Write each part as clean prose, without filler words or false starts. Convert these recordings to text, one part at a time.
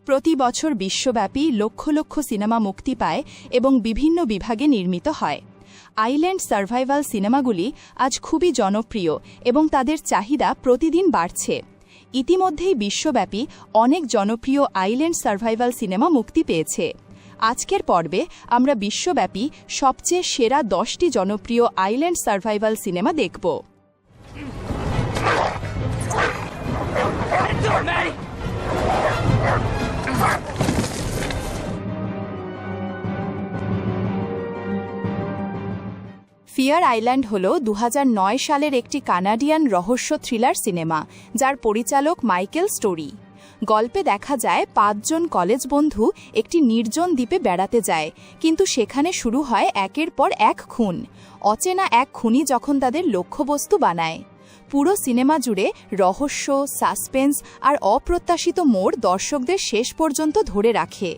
প্রতি বছর বিশ্বব্যাপী লক্ষ লক্ষ সিনেমা মুক্তি পায় এবং বিভিন্ন বিভাগে নির্মিত হয়। আইল্যান্ড সার্ভাইভাল সিনেমাগুলি আজ খুবই জনপ্রিয় এবং তাদের চাহিদা প্রতিদিন বাড়ছে। ইতিমধ্যেই বিশ্বব্যাপী অনেক জনপ্রিয় আইল্যান্ড সার্ভাইভাল সিনেমা মুক্তি পেয়েছে। আজকের পর্বে আমরা বিশ্বব্যাপী সবচেয়ে সেরা 10টি জনপ্রিয় আইল্যান্ড সার্ভাইভাল সিনেমা দেখব। ফিয়ার আইল্যান্ড হল 2009 সালের একটি কানাডিয়ান রহস্য থ্রিলার সিনেমা, যার পরিচালক মাইকেল স্টোরি। গল্পে দেখা যায় 5 জন কলেজ বন্ধু একটি নির্জন দ্বীপে বেড়াতে যায়, কিন্তু সেখানে শুরু হয় একের পর এক খুন। অচেনা এক খুনি যখন তাদের লক্ষ্যবস্তু বানায়। পুরো সিনেমা জুড়ে রহস্য, সাসপেন্স আর অপ্রত্যাশিত মোড় দর্শকদের শেষ পর্যন্ত ধরে রাখে।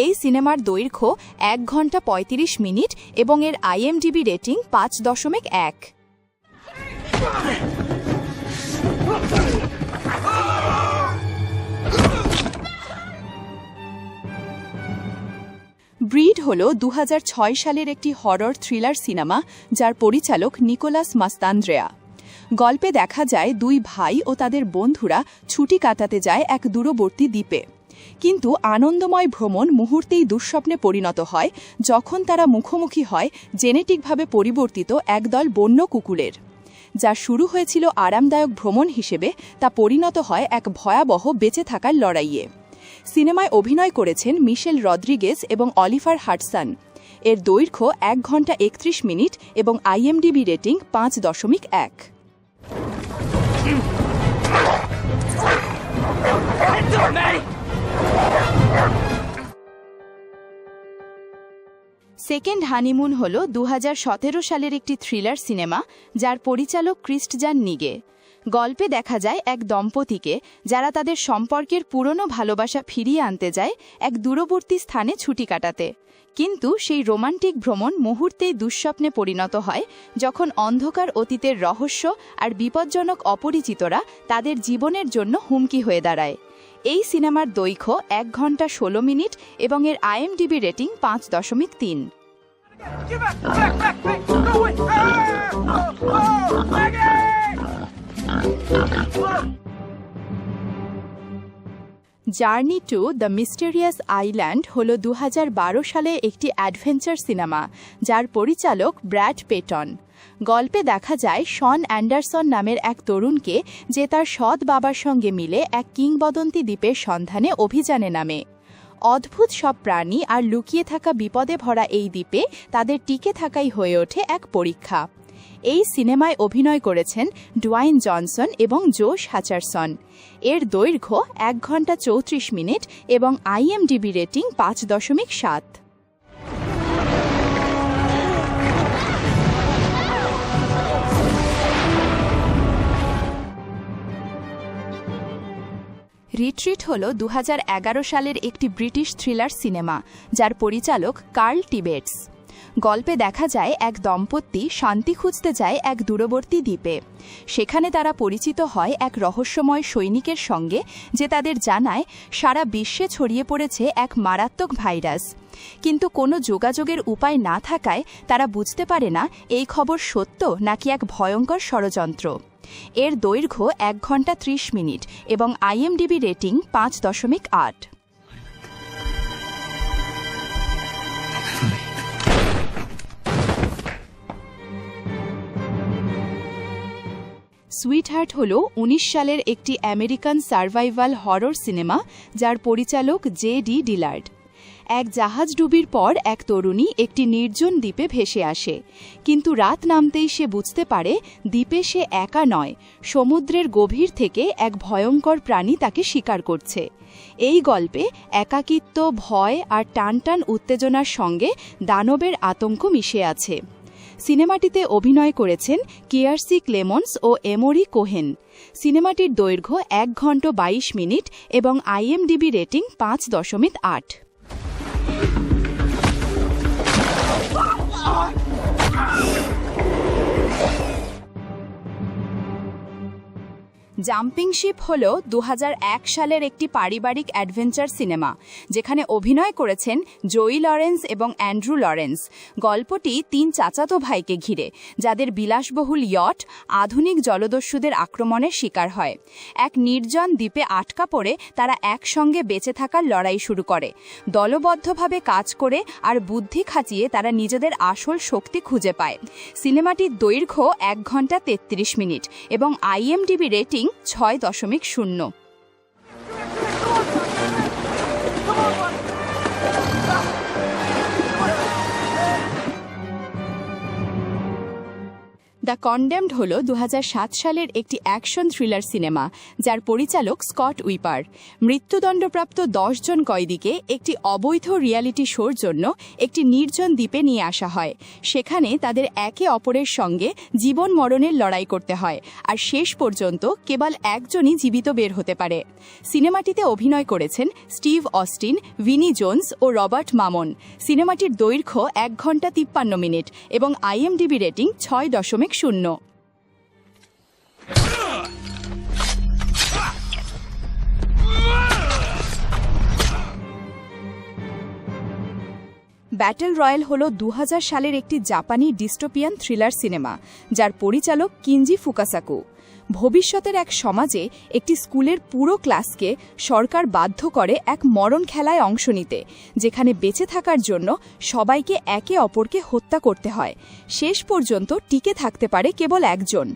এই সিনেমার দৈর্ঘ্য 1 ঘন্টা 35 মিনিট এবং এর IMDb রেটিং 5.1। ব্রিড হল 2006 সালের একটি হরর থ্রিলার সিনেমা, যার পরিচালক নিকোলাস মাস্তান্দ্রেয়া। গল্পে দেখা যায় 2 ভাই ও তাদের বন্ধুরা ছুটি কাটাতে যায় এক দূরবর্তী দ্বীপে। কিন্তু আনন্দময় ভ্রমণ মুহূর্তেই দুঃস্বপ্নে পরিণত হয় যখন তারা মুখোমুখি হয় জেনেটিকভাবে পরিবর্তিত একদল বন্য কুকুরের। যা শুরু হয়েছিল আরামদায়ক ভ্রমণ হিসেবে, তা পরিণত হয় এক ভয়াবহ বেঁচে থাকার লড়াইয়ে। সিনেমায় অভিনয় করেছেন মিশেল রদ্রিগেজ এবং অলিভার হাডসন। এর দৈর্ঘ্য 1 ঘন্টা 31 মিনিট এবং IMDb রেটিং 5.1। সেকেন্ড হানিমুন হল 2017 সালের একটি থ্রিলার সিনেমা, যার পরিচালক ক্রিস্টজান নিগে। গল্পে দেখা যায় এক দম্পতিকে যারা তাদের সম্পর্কের পুরনো ভালোবাসা ফিরিয়ে আনতে যায় এক দূরবর্তী স্থানে ছুটি কাটাতে। কিন্তু সেই রোমান্টিক ভ্রমণ মুহূর্তেই দুঃস্বপ্নে পরিণত হয় যখন অন্ধকার অতীতের রহস্য আর বিপজ্জনক অপরিচিতরা তাদের জীবনের জন্য হুমকি হয়ে দাঁড়ায়। এই সিনেমার দৈর্ঘ্য 1 ঘন্টা 16 মিনিট এবং এর IMDb rating 5.3। Journey to the mysterious island হল 2012 সালে একটি অ্যাডভেঞ্চার সিনেমা, যার পরিচালক ব্র্যাড পেটন। গল্পে দেখা যায় শন অ্যান্ডারসন নামের এক তরুণকে, যে তার সৎ বাবার সঙ্গে মিলে এক কিংবদন্তি দ্বীপের সন্ধানে অভিযানে নামে। অদ্ভুত সব প্রাণী আর লুকিয়ে থাকা বিপদে ভরা এই দ্বীপে তাদের টিকে থাকাই হয়ে ওঠে এক পরীক্ষা। এই সিনেমায় অভিনয় করেছেন ডুয়াইন জনসন এবং জোশ হাচারসন। এর দৈর্ঘ্য 1 ঘন্টা 34 মিনিট এবং IMDb রেটিং 5.7। রিট্রিট হল 2011 সালের একটি ব্রিটিশ থ্রিলার সিনেমা, যার পরিচালক কার্ল টিবেটস। গল্পে দেখা যায় এক দম্পতি শান্তি খুঁজতে যায় এক দূরবর্তী দ্বীপে। সেখানে তারা পরিচিত হয় এক রহস্যময় সৈনিকের সঙ্গে, যে তাদের জানায় সারা বিশ্বে ছড়িয়ে পড়েছে এক মারাত্মক ভাইরাস। কিন্তু কোনো যোগাযোগের উপায় না থাকায় তারা বুঝতে পারে না এই খবর সত্য নাকি এক ভয়ঙ্কর ষড়যন্ত্র। এর দৈর্ঘ্য 1 ঘন্টা 30 মিনিট এবং IMDb রেটিং 5.8। সুইটহার্ট হল 19 সালের একটি আমেরিকান সার্ভাইভাল হরর সিনেমা, যার পরিচালক JD ডিলার্ড। এক জাহাজডুবির পর এক তরুণী একটি নির্জন দ্বীপে ভেসে আসে, কিন্তু রাত নামতেই সে বুঝতে পারে দ্বীপে সে একা নয়, সমুদ্রের গভীর থেকে এক ভয়ঙ্কর প্রাণী তাকে শিকার করছে। এই গল্পে একাকিত্ব, ভয় আর টানটান উত্তেজনার সঙ্গে দানবের আতঙ্ক মিশে আছে। সিনেমাটিতে অভিনয় করেছেন কিয়ারসি ক্লেমন্স ও এমোরি কোহেন। সিনেমাটির দৈর্ঘ্য 1 ঘন্টা 22 মিনিট এবং IMDb রেটিং 5.8। জাম্পিং শিপ হল 2001 সালের একটি পারিবারিক অ্যাডভেঞ্চার সিনেমা, যেখানে অভিনয় করেছেন জয়ী লরেন্স এবং অ্যান্ড্রু লরেন্স। গল্পটি 3 চাচাতো ভাইকে ঘিরে, যাদের বিলাসবহুল ইয়ট আধুনিক জলদস্যুদের আক্রমণের শিকার হয়। এক নির্জন দ্বীপে আটকা পড়ে তারা একসঙ্গে বেঁচে থাকার লড়াই শুরু করে। দলবদ্ধভাবে কাজ করে আর বুদ্ধি খাটিয়ে তারা নিজেদের আসল শক্তি খুঁজে পায়। সিনেমাটির দৈর্ঘ্য 1 ঘন্টা 33 মিনিট এবং IMDb রেটিং 6.0। দ্য কনডেমড হল 2007 সালের একটি অ্যাকশন থ্রিলার সিনেমা, যার পরিচালক স্কট উইপার। মৃত্যুদণ্ডপ্রাপ্ত 10 জন কয়েদিকে একটি অবৈধ রিয়ালিটি শোর জন্য একটি নির্জন দ্বীপে নিয়ে আসা হয়। সেখানে তাদের একে অপরের সঙ্গে জীবন মরণের লড়াই করতে হয়, আর শেষ পর্যন্ত কেবল একজনই জীবিত বের হতে পারে। সিনেমাটিতে অভিনয় করেছেন স্টিভ অস্টিন, ভিনি জোন্স ও রবার্ট মামন। সিনেমাটির দৈর্ঘ্য 1 ঘন্টা 53 মিনিট এবং IMDb রেটিং 6.0। ব্যাটল রয়্যাল হল 2000 সালের একটি জাপানি ডিস্টোপিয়ান থ্রিলার সিনেমা, যার পরিচালক কিনজি ফুকাসাকু। ভবিষ্যতের এক সমাজে একটি স্কুলের পুরো ক্লাসকে সরকার বাধ্য করে এক মরণ খেলায় অংশ নিতে, যেখানে বেঁচে থাকার জন্য সবাইকে একে অপরকে হত্যা করতে হয়। শেষ পর্যন্ত টিকে থাকতে পারে কেবল একজন।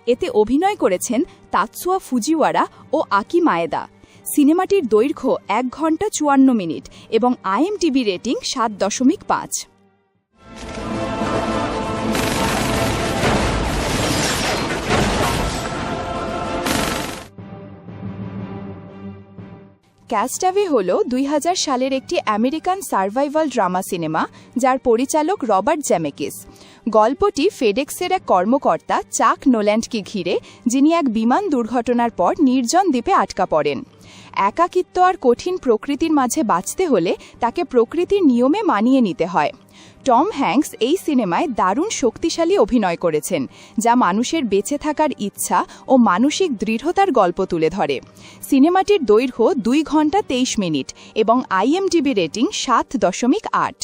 এতে অভিনয় করেছেন তাতসুয়া ফুজিওয়ারা ও আকি মায়েদা। সিনেমাটির দৈর্ঘ্য 1 ঘন্টা 54 মিনিট এবং IMDb রেটিং 7.5। ক্যাস্টাওয়ে হল 2000 সালের একটি আমেরিকান সার্ভাইভাল ড্রামা সিনেমা, যার পরিচালক রবার্ট জেমেকিস। গল্পটি ফেডেক্সের এক কর্মকর্তা চাক নোল্যান্ডকে ঘিরে, যিনি এক বিমান দুর্ঘটনার পর নির্জন দ্বীপে আটকা পড়েন। একাকিত্ব আর কঠিন প্রকৃতির মাঝে বাঁচতে হলে তাকে প্রকৃতির নিয়মে মানিয়ে নিতে হয়। টম হ্যাঙ্কস এই সিনেমায় দারুণ শক্তিশালী অভিনয় করেছেন, যা মানুষের বেঁচে থাকার ইচ্ছা ও মানসিক দৃঢ়তার গল্প তুলে ধরে। সিনেমাটির দৈর্ঘ্য 2 ঘন্টা 23 মিনিট এবং IMDb রেটিং 7.8।